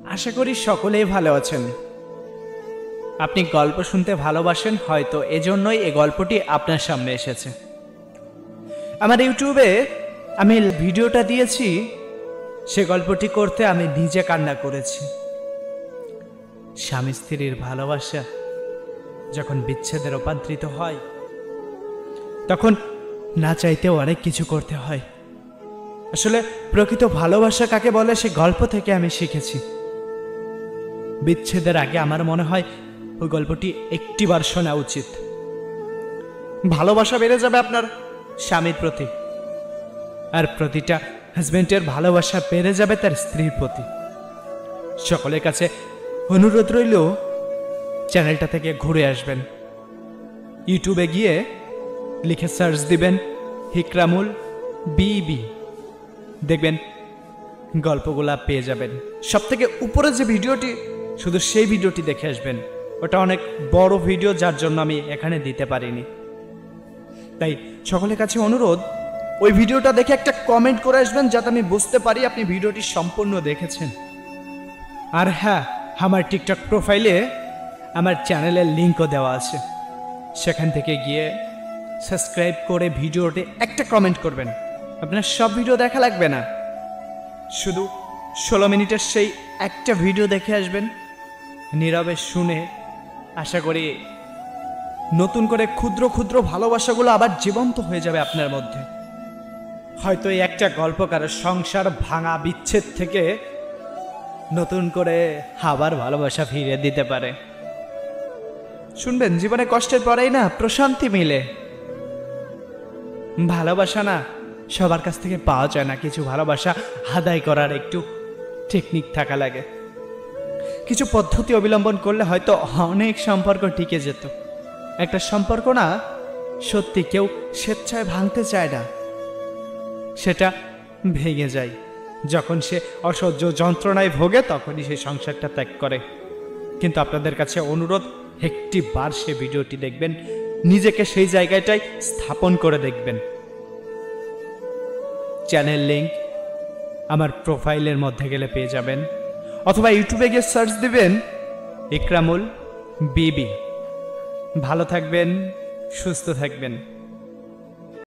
আশা করি সকলেই ভালো আছেন। আপনি গল্প শুনতে ভালোবাসেন, হয়তো এজন্যই এই গল্পটি আপনার সামনে এসেছে। আমার ইউটিউবে আমি ভিডিওটা দিয়েছি, সে গল্পটি করতে আমি নিজে কান্না করেছি। স্বামী স্ত্রীর ভালোবাসা যখন বিচ্ছেদে রূপান্তরিত হয়, তখন না চাইতেও অনেক কিছু করতে হয়। আসলে প্রকৃত ভালোবাসা কাকে বলে সে গল্প থেকে আমি শিখেছি। বিচ্ছেদের আগে আমার মনে হয় ওই গল্পটি একটিবার শোনা উচিত। ভালোবাসা বেড়ে যাবে আপনার স্বামীর প্রতি, আর প্রতিটা হাজবেন্ডের ভালোবাসা বেড়ে যাবে তার স্ত্রীর প্রতি। সকলের কাছে অনুরোধ রইল, চ্যানেলটা থেকে ঘুরে আসবেন। ইউটিউবে গিয়ে লিখে সার্চ দিবেন ইকরামুল বিবি, দেখবেন গল্পগুলা পেয়ে যাবেন। সব থেকে উপরে যে ভিডিওটি, শুধু সেই ভিডিওটি দেখে আসবেন। ওটা অনেক বড় ভিডিও, যার জন্য আমি এখানে দিতে পারিনি। তাই সকলের কাছে অনুরোধ, ওই ভিডিওটা দেখে একটা কমেন্ট করে আসবেন, যাতে আমি বুঝতে পারি আপনি ভিডিওটি সম্পূর্ণ দেখেছেন। আর হ্যাঁ, আমার টিকটক প্রোফাইলে আমার চ্যানেলের লিঙ্কও দেওয়া আছে, সেখান থেকে গিয়ে সাবস্ক্রাইব করে ভিডিওটি একটা কমেন্ট করবেন। আপনার সব ভিডিও দেখা লাগবে না, শুধু 16 মিনিটের সেই একটা ভিডিও দেখে আসবেন, নীরবে শুনে। আশা করি নতুন করে ক্ষুদ্র ক্ষুদ্র ভালোবাসাগুলো আবার জীবন্ত হয়ে যাবে আপনার মধ্যে। হয়তো এই একটা গল্প কারো সংসার ভাঙা বিচ্ছেদ থেকে নতুন করে আবার ভালোবাসা ফিরিয়ে দিতে পারে। শুনবেন, জীবনে কষ্টের পরেই না প্রশান্তি মিলে। ভালোবাসা না সবার কাছ থেকে পাওয়া যায় না, কিছু ভালোবাসা আদায় করার একটু টেকনিক থাকা লাগে। কিছু পদ্ধতি অবলম্বন করলে হয়তো অনেক সম্পর্ক টিকে যেত। একটা সম্পর্ক না সত্যি কেউ স্বেচ্ছায় ভাঙতে চায় না, সেটা ভেঙে যায় যখন সে অসহ্য যন্ত্রণায় ভোগে, তখনই সে সংসারটা ত্যাগ করে। কিন্তু আপনাদের কাছে অনুরোধ, একটি বার সে ভিডিওটি দেখবেন, নিজেকে সেই জায়গাটায় স্থাপন করে দেখবেন। চ্যানেল লিঙ্ক আমার প্রোফাইলের মধ্যে গেলে পেয়ে যাবেন, অথবা ইউটিউবে গিয়ে সার্চ দিবেন ইকরামুল বিবি। ভালো থাকবেন, সুস্থ থাকবেন।